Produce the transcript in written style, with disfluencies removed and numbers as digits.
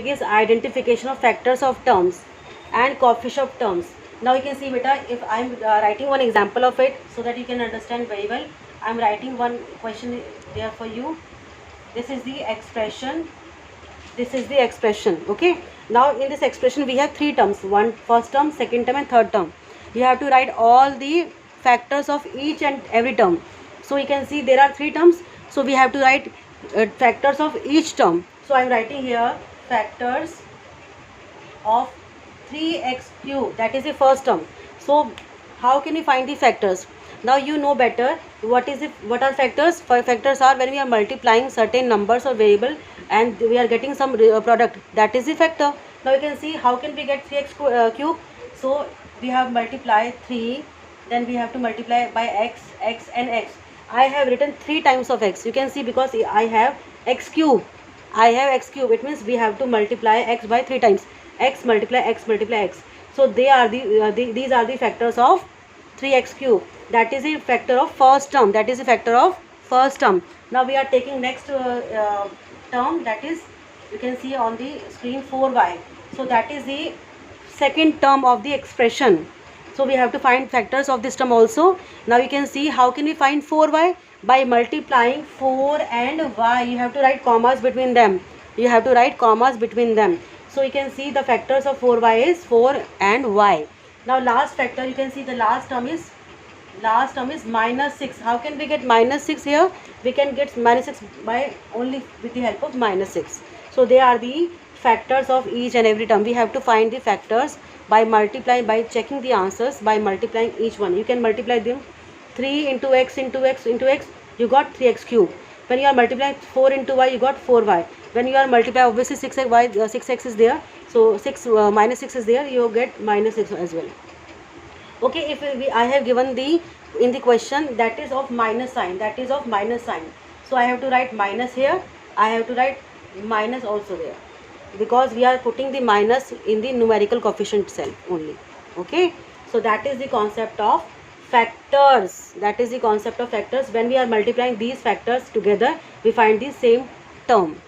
is identification of factors of terms and coefficient of terms. Now you can see beta, if I am writing one example of it so that you can understand very well. I am writing one question there for you. This is the expression. This is the expression. Okay. Now in this expression we have three terms. One first term, second term and third term. You have to write all the factors of each and every term. So you can see there are three terms. So we have to write factors of each term. So I am writing here factors of 3x cube, that is the first term. So how can we find the factors? Now you know better what are factors. Factors are when we are multiplying certain numbers or variable and we are getting some product, that is the factor. Now you can see how can we get 3x cube. So we have multiply 3, then we have to multiply by x and x. I have written 3 times of x. You can see because I have x cube. It means we have to multiply x by 3 times. X multiply x. So they are these are the factors of 3x cube. That is the factor of first term. Now we are taking next term, that is you can see on the screen 4y. So that is the second term of the expression. So we have to find factors of this term also. Now you can see how can we find 4y? By multiplying 4 and y. You have to write commas between them. So you can see the factors of 4y is 4 and y. Now last factor, you can see the last term is minus 6. How can we get minus 6 here? We can get minus 6 by only with the help of minus 6. So they are the factors of each and every term. We have to find the factors by multiplying, by checking the answers, by multiplying each one. You can multiply them 3 into x, you got 3x cube. When you are multiplying 4 into y, you got 4y. When you are multiplying, obviously 6x is there. So minus 6 is there, you get minus 6 as well. Okay, if I have given in the question that is of minus sign, so I have to write minus here, I have to write minus also there, because we are putting the minus in the numerical coefficient cell only. Okay, so that is the concept of factors. When we are multiplying these factors together, we find the same term.